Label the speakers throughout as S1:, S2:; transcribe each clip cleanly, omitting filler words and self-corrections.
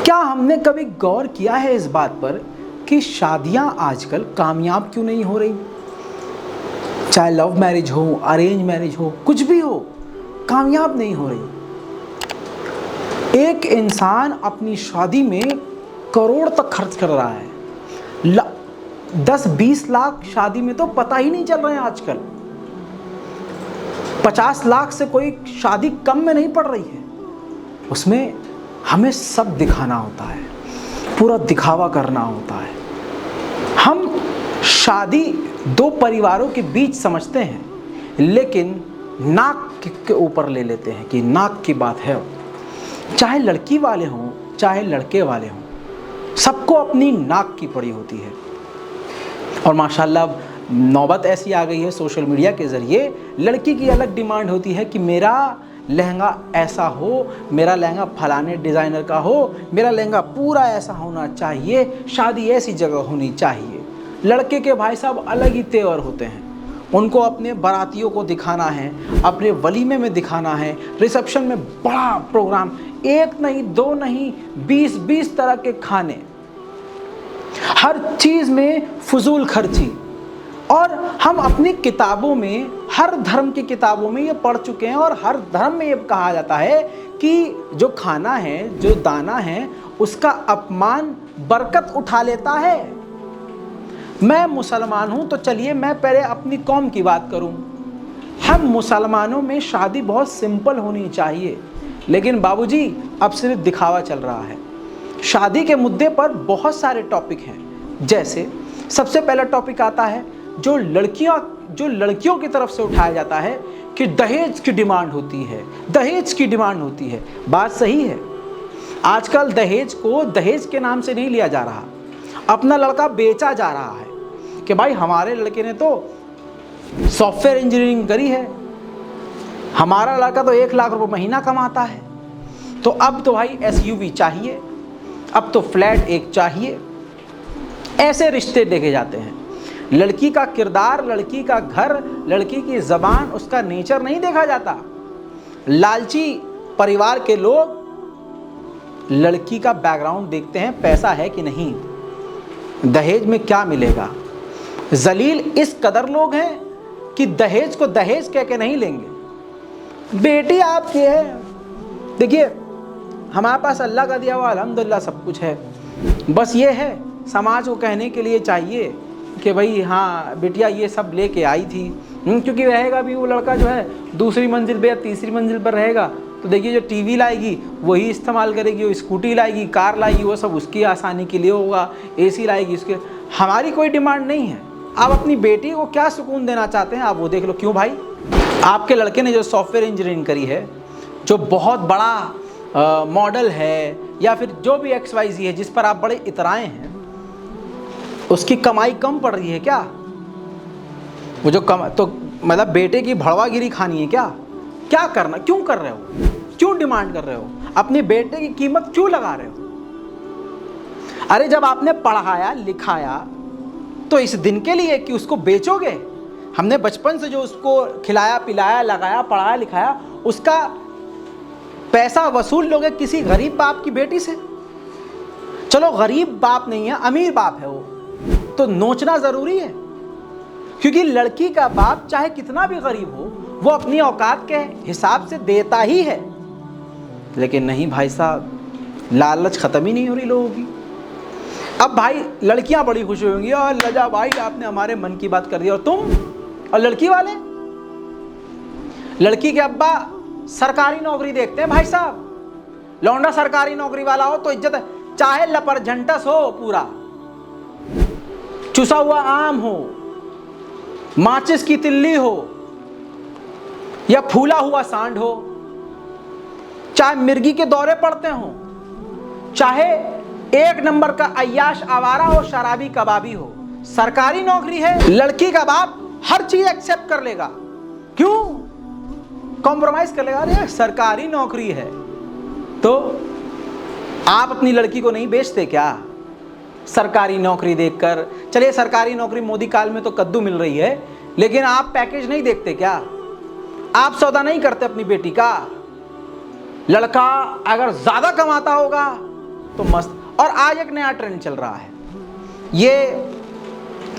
S1: क्या हमने कभी गौर किया है इस बात पर कि शादियां आजकल कामयाब क्यों नहीं हो रही? चाहे लव मैरिज हो, अरेंज मैरिज हो, कुछ भी हो, कामयाब नहीं हो रही। एक इंसान अपनी शादी में करोड़ तक खर्च कर रहा है। 10-20 लाख शादी में तो पता ही नहीं चल रहे हैं आजकल। 50 लाख से कोई शादी कम में नहीं पड़ रही है। उसमें हमें सब दिखाना होता है, पूरा दिखावा करना होता है। हम शादी दो परिवारों के बीच समझते हैं, लेकिन नाक के ऊपर ले लेते हैं कि नाक की बात है। चाहे लड़की वाले हों चाहे लड़के वाले हों, सबको अपनी नाक की पड़ी होती है। और माशाल्लाह नौबत ऐसी आ गई है सोशल मीडिया के ज़रिए, लड़की की अलग डिमांड होती है कि मेरा लहंगा ऐसा हो, मेरा लहंगा फलाने डिज़ाइनर का हो, मेरा लहंगा पूरा ऐसा होना चाहिए, शादी ऐसी जगह होनी चाहिए। लड़के के भाई साहब अलग ही तेवर होते हैं। उनको अपने बारातियों को दिखाना है, अपने वलीमे में दिखाना है, रिसेप्शन में बड़ा प्रोग्राम, एक नहीं दो नहीं 20-20 तरह के खाने, हर चीज़ में फजूल खर्ची। और हम अपनी किताबों में, हर धर्म की किताबों में ये पढ़ चुके हैं, और हर धर्म में ये कहा जाता है कि जो खाना है, जो दाना है, उसका अपमान बरकत उठा लेता है। मैं मुसलमान हूं तो चलिए मैं पहले अपनी कौम की बात करूं। हम मुसलमानों में शादी बहुत सिंपल होनी चाहिए, लेकिन बाबूजी अब सिर्फ दिखावा चल रहा है। शादी के मुद्दे पर बहुत सारे टॉपिक हैं। जैसे सबसे पहला टॉपिक आता है जो लड़कियों की तरफ से उठाया जाता है कि दहेज की डिमांड होती है, दहेज की डिमांड होती है। बात सही है, आजकल दहेज को दहेज के नाम से नहीं लिया जा रहा, अपना लड़का बेचा जा रहा है कि भाई हमारे लड़के ने तो सॉफ्टवेयर इंजीनियरिंग करी है, हमारा लड़का तो 1 लाख रुपए महीना कमाता है, तो अब तो भाई SUV चाहिए, अब तो फ्लैट एक चाहिए। ऐसे रिश्ते देखे जाते हैं। लड़की का किरदार, लड़की का घर, लड़की की ज़बान, उसका नेचर नहीं देखा जाता। लालची परिवार के लोग लड़की का बैकग्राउंड देखते हैं, पैसा है कि नहीं, दहेज में क्या मिलेगा। जलील इस कदर लोग हैं कि दहेज को दहेज कह के नहीं लेंगे। बेटी आपकी है, देखिए हमारे पास अल्लाह का दिया हुआ अल्हम्दुलिल्लाह सब कुछ है, बस ये है समाज को कहने के लिए चाहिए कि भाई हाँ बेटिया ये सब लेके आई थी। क्योंकि रहेगा भी वो लड़का जो है दूसरी मंजिल पे या तीसरी मंजिल पर रहेगा, तो देखिए जो टीवी लाएगी वही इस्तेमाल करेगी, वो स्कूटी लाएगी, कार लाएगी, वो सब उसकी आसानी के लिए होगा, AC लाएगी उसके। हमारी कोई डिमांड नहीं है। आप अपनी बेटी को क्या सुकून देना चाहते हैं आप वो देख लो। क्यों भाई, आपके लड़के ने जो सॉफ्टवेयर इंजीनियरिंग करी है, जो बहुत बड़ा मॉडल है, या फिर जो भी XYZ है जिस पर आप बड़े इतराए हैं, उसकी कमाई कम पड़ रही है क्या? वो जो तो मतलब बेटे की भड़वागिरी खानी है क्या? क्या करना, क्यों कर रहे हो, क्यों डिमांड कर रहे हो, अपने बेटे की कीमत क्यों लगा रहे हो? अरे जब आपने पढ़ाया लिखाया तो इस दिन के लिए कि उसको बेचोगे? हमने बचपन से जो उसको खिलाया पिलाया लगाया पढ़ाया लिखाया, उसका पैसा वसूल लोगे किसी गरीब बाप की बेटी से? चलो गरीब बाप नहीं है, अमीर बाप है वो, तो नोचना जरूरी है। क्योंकि लड़की का बाप चाहे कितना भी गरीब हो, वो अपनी औकात के हिसाब से देता ही है। लेकिन नहीं भाई साहब, लालच खत्म ही नहीं हो रही लोगों की। अब भाई लड़कियां बड़ी खुश होंगी, और लजा भाई आपने हमारे मन की बात कर दी। और तुम और लड़की वाले, लड़की के अब्बा सरकारी नौकरी देखते हैं भाई साहब। लौंडा सरकारी नौकरी वाला हो तो इज्जत है, चाहे लपरझंटस हो, पूरा चुसा हुआ आम हो, माचिस की तिल्ली हो, या फूला हुआ सांड हो, चाहे मिर्गी के दौरे पड़ते हो, चाहे 1 नंबर का अय्याश आवारा हो, शराबी कबाबी हो, सरकारी नौकरी है, लड़की का बाप हर चीज एक्सेप्ट कर लेगा। क्यों कॉम्प्रोमाइज कर लेगा? अरे सरकारी नौकरी है। तो आप अपनी लड़की को नहीं बेचते क्या सरकारी नौकरी देखकर? चलिए सरकारी नौकरी मोदी काल में तो कद्दू मिल रही है, लेकिन आप पैकेज नहीं देखते क्या? आप सौदा नहीं करते अपनी बेटी का? लड़का अगर ज्यादा कमाता होगा तो मस्त। और आज एक नया ट्रेंड चल रहा है, ये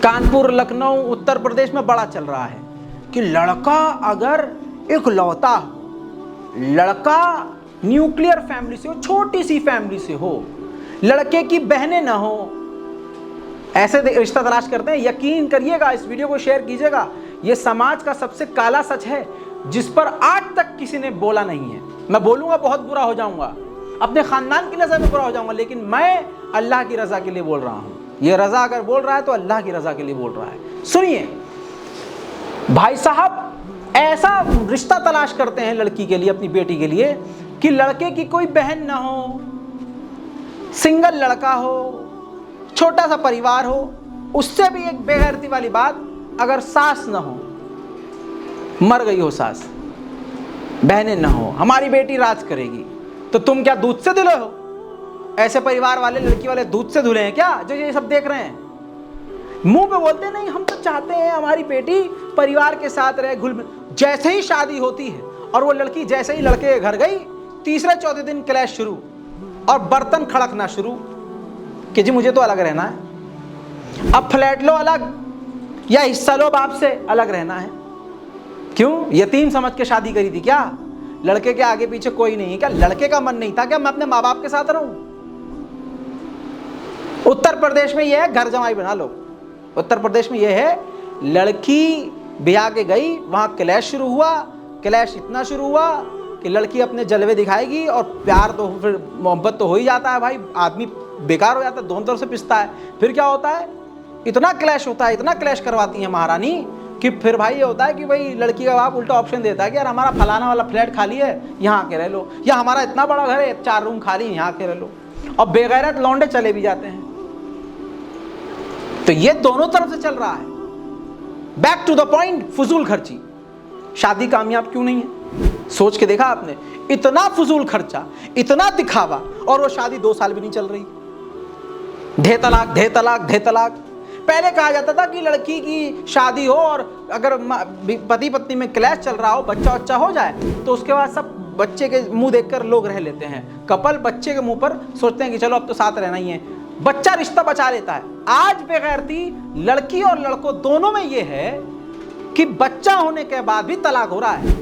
S1: कानपुर, लखनऊ, उत्तर प्रदेश में बड़ा चल रहा है कि लड़का अगर इकलौता, लड़का न्यूक्लियर फैमिली से हो, छोटी सी फैमिली से हो, लड़के की बहनें ना हो, ऐसे रिश्ता तलाश करते हैं। यकीन करिएगा, इस वीडियो को शेयर कीजिएगा, ये समाज का सबसे काला सच है जिस पर आज तक किसी ने बोला नहीं है। मैं बोलूंगा बहुत बुरा हो जाऊंगा, अपने खानदान की नजर में बुरा हो जाऊंगा, लेकिन मैं अल्लाह की रजा के लिए बोल रहा हूं। ये रजा अगर बोल रहा है तो अल्लाह की रजा के लिए बोल रहा है। सुनिए भाई साहब, ऐसा रिश्ता तलाश करते हैं लड़की के लिए, अपनी बेटी के लिए, कि लड़के की कोई बहन ना हो, सिंगल लड़का हो, छोटा सा परिवार हो। उससे भी एक बेगैरती वाली बात, अगर सास ना हो, मर गई हो सास, बहनें ना हो, हमारी बेटी राज करेगी। तो तुम क्या दूध से धुले हो? ऐसे परिवार वाले, लड़की वाले दूध से धुले हैं क्या, जो ये सब देख रहे हैं? मुंह पे बोलते नहीं, हम तो चाहते हैं हमारी बेटी परिवार के साथ रहे, घुल मिल। जैसे ही शादी होती है और वो लड़की जैसे ही लड़के के घर गई, तीसरे चौथे दिन क्लैश शुरू और बर्तन खड़कना शुरू कि जी मुझे तो अलग रहना है, अब फ्लैट लो अलग या हिस्सा लो बाप से, अलग रहना है। क्यों? यतीम समझ के शादी करी थी क्या? लड़के के आगे पीछे कोई नहीं है क्या? लड़के का मन नहीं था क्या मैं अपने माँ बाप के साथ रहूं? उत्तर प्रदेश में यह है, घर जमाई बना लो। उत्तर प्रदेश में यह है, लड़की ब्याह के गई, वहां क्लैश शुरू हुआ। क्लैश इतना शुरू हुआ कि लड़की अपने जलवे दिखाएगी, और प्यार तो फिर मोहब्बत तो हो ही जाता है भाई, आदमी बेकार हो जाता है, दोनों तरफ से पिसता है। फिर क्या होता है, इतना क्लैश होता है, इतना क्लैश करवाती है महारानी कि फिर भाई ये होता है कि भाई लड़की का बाप उल्टा ऑप्शन देता है कि यार हमारा फलाना वाला फ्लैट खाली है, यहाँ आके रह लो, या हमारा इतना बड़ा घर है, 4 रूम खाली, यहाँ आके रह लो। और बेगैरत लौंडे चले भी जाते हैं। तो ये दोनों तरफ से चल रहा है। बैक टू द पॉइंट, फजूल खर्ची। शादी कामयाब क्यों नहीं है? सोच के देखा आपने? इतना फजूल खर्चा, इतना दिखावा, और वो शादी 2 साल भी नहीं चल रही। धे तलाक, धे तलाक, धे तलाक। पहले कहा जाता था कि लड़की की शादी हो और अगर पति पत्नी में क्लैश चल रहा हो, बच्चा बच्चा हो जाए, तो उसके बाद सब बच्चे के मुंह देखकर लोग रह लेते हैं। कपल बच्चे के मुंह पर सोचते हैं कि चलो अब तो साथ रहना ही है, बच्चा रिश्ता बचा लेता है। आज बेगैरती लड़की और लड़कों दोनों में ये है कि बच्चा होने के बाद भी तलाक हो रहा है।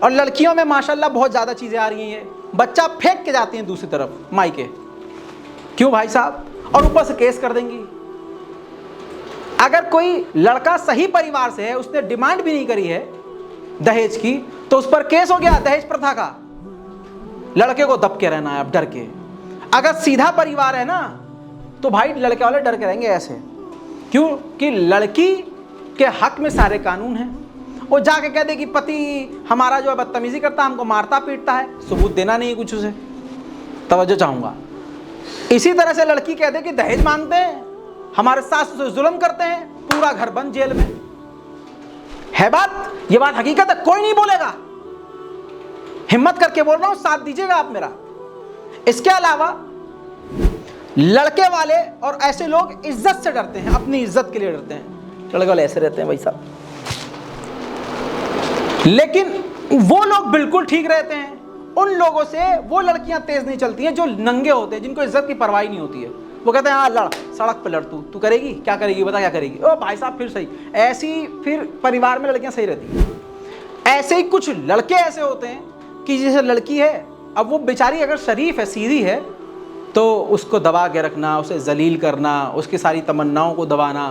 S1: और लड़कियों में माशाल्लाह बहुत ज्यादा चीजें आ रही हैं, बच्चा फेंक के जाती हैं दूसरी तरफ मायके। क्यों भाई साहब? और ऊपर से केस कर देंगी। अगर कोई लड़का सही परिवार से है, उसने डिमांड भी नहीं करी है दहेज की, तो उस पर केस हो गया दहेज प्रथा का। लड़के को दब के रहना है अब, डर के। अगर सीधा परिवार है ना, तो भाई लड़के वाले डर के रहेंगे ऐसे। क्यों? कि लड़की के हक में सारे कानून हैं। वो जाके कह दे कि पति हमारा जो है बदतमीजी करता है, हमको मारता पीटता है, सबूत देना नहीं कुछ उसे। तवज्जो चाहूंगा। इसी तरह से लड़की कह दे कि दहेज मांगते हैं, हमारे सास से जुल्म करते हैं, पूरा घर बंद, जेल में है। बात, ये बात हकीकत है, कोई नहीं बोलेगा। हिम्मत करके बोल रहा हूं, साथ दीजिएगा आप मेरा। इसके अलावा लड़के वाले और ऐसे लोग इज्जत से डरते हैं, अपनी इज्जत के लिए डरते हैं। लड़के वाले ऐसे रहते हैं भाई साहब, लेकिन वो लोग बिल्कुल ठीक रहते हैं। उन लोगों से वो लड़कियां तेज नहीं चलती हैं जो नंगे होते हैं, जिनको इज्जत की परवाह नहीं होती है। वो कहते हैं हाँ लड़, सड़क पे लड़, तू करेगी, क्या करेगी बता, क्या करेगी? ओ भाई साहब फिर सही। ऐसी फिर परिवार में लड़कियां सही रहती हैं। ऐसे ही कुछ लड़के ऐसे होते हैं कि जैसे लड़की है, अब वो बेचारी अगर शरीफ है, सीधी है, तो उसको दबा के रखना, उसे जलील करना, उसकी सारी तमन्नाओं को दबाना।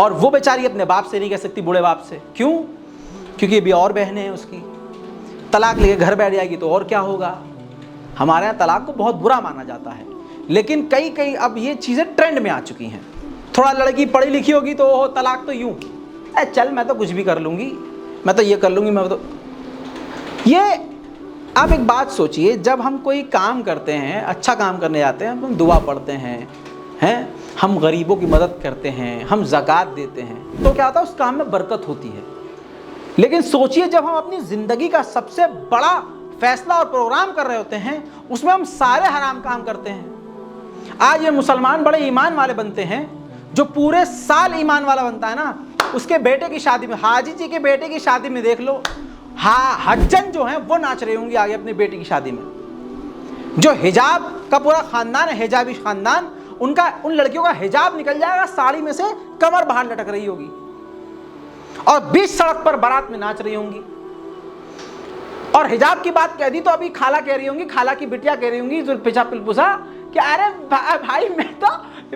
S1: और वो बेचारी अपने बाप से नहीं कह सकती, बूढ़े बाप से। क्यों? क्योंकि अभी और बहनें हैं उसकी। तलाक लेके घर बैठ जाएगी तो और क्या होगा। हमारे यहाँ तलाक को बहुत बुरा माना जाता है, लेकिन कई अब ये चीज़ें ट्रेंड में आ चुकी हैं। थोड़ा लड़की पढ़ी लिखी होगी तो ओहो तलाक तो यूं, चल मैं तो कुछ भी कर लूँगी, मैं तो ये कर लूँगी, मैं तो ये। आप एक बात सोचिए, जब हम कोई काम करते हैं, अच्छा काम करने जाते हैं, हम दुआ पढ़ते हैं, हम गरीबों की मदद करते हैं, हम ज़कात देते हैं, तो क्या होता है, उस काम में बरकत होती है। लेकिन सोचिए, जब हम अपनी ज़िंदगी का सबसे बड़ा फैसला और प्रोग्राम कर रहे होते हैं, उसमें हम सारे हराम काम करते हैं। आज ये मुसलमान बड़े ईमान वाले बनते हैं, जो पूरे साल ईमान वाला बनता है ना, उसके बेटे की शादी में, हाजी जी के बेटे की शादी में देख लो, हाँ हज्जन जो हैं वो नाच रही होंगी आगे अपने बेटे की शादी में। जो हिजाब का पूरा खानदान है, हिजाबी खानदान, उन लड़कियों का हिजाब निकल जाएगा, साड़ी में से कमर बाहर लटक रही होगी और बीच सड़क पर बारात में नाच रही होंगी। और हिजाब की बात कह दी तो अभी खाला कह रही होंगी, खाला की बिटिया कह रही होंगी जुल्फिजा पिलपुसा कि अरे भाई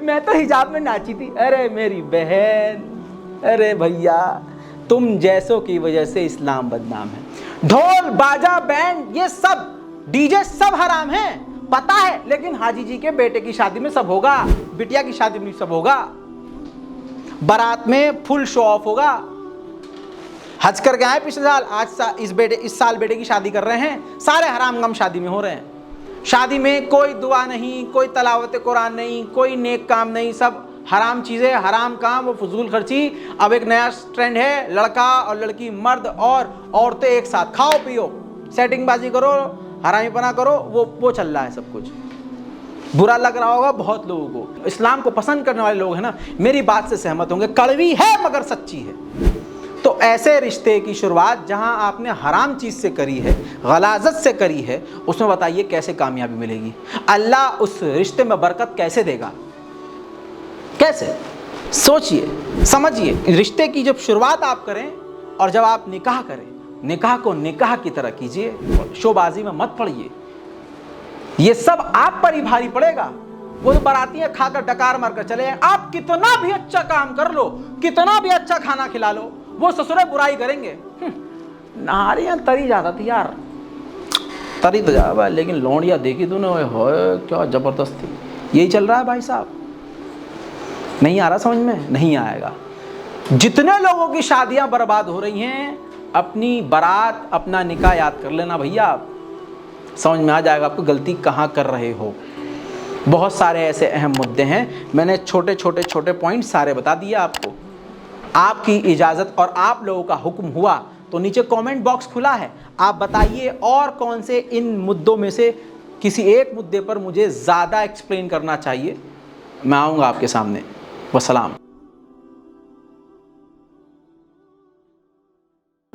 S1: मैं तो हिजाब में नाची थी। अरे मेरी बहन, अरे भैया, तुम जैसों की वजह से इस्लाम बदनाम है। ढोल बाजा बैंड ये सब डीजे सब हराम है, पता है, लेकिन हाजी जी के बेटे की शादी में सब होगा, बिटिया की शादी में सब होगा, बारात में फुल शो ऑफ होगा। हज करके आए पिछले साल, आज इस साल बेटे की शादी कर रहे हैं, सारे हराम गम शादी में हो रहे हैं। शादी में कोई दुआ नहीं, कोई तलावत कुरान नहीं, कोई नेक काम नहीं, सब हराम चीज़ें, हराम काम, वो फजूल खर्ची। अब एक नया ट्रेंड है, लड़का और लड़की, मर्द और औरतें एक साथ खाओ पियो, सेटिंगबाजी करो, हरामीपना करो, वो चल रहा है सब कुछ। बुरा लग रहा होगा बहुत लोगों को, इस्लाम को पसंद करने वाले लोग हैं ना, मेरी बात से सहमत होंगे, कड़वी है मगर सच्ची है। तो ऐसे रिश्ते की शुरुआत जहां आपने हराम चीज़ से करी है, गलाजत से करी है, उसमें बताइए कैसे कामयाबी मिलेगी? अल्लाह उस रिश्ते में बरकत कैसे देगा? कैसे? सोचिए, समझिए। रिश्ते की जब शुरुआत आप करें और जब आप निकाह करें, निकाह को निकाह की तरह कीजिए, शोबाजी में मत पड़िए। ये सब आप पर ही भारी पड़ेगा। वो तो बारातियां खाकर डकार मारकर चले जाएं, आप कितना भी अच्छा काम कर लो, कितना भी अच्छा खाना खिला लो, वो ससुरे बुराई करेंगे। नारियां तरी जाता थी यार, तरी तो जा, लेकिन लौंडिया देखी तूने, हो क्या जबरदस्त थी। यही चल रहा है भाई साहब। नहीं आ रहा समझ में? नहीं आएगा। जितने लोगों की शादियां बर्बाद हो रही हैं, अपनी बारात, अपना निकाह याद कर लेना भैया, आप समझ में आ जाएगा आपको गलती कहाँ कर रहे हो। बहुत सारे ऐसे अहम मुद्दे हैं, मैंने छोटे पॉइंट सारे बता दिए आपको। आपकी इजाज़त और आप लोगों का हुक्म हुआ तो नीचे कमेंट बॉक्स खुला है, आप बताइए और कौन से इन मुद्दों में से किसी एक मुद्दे पर मुझे ज़्यादा एक्सप्लेन करना चाहिए, मैं आऊँगा आपके सामने। वस्सलाम।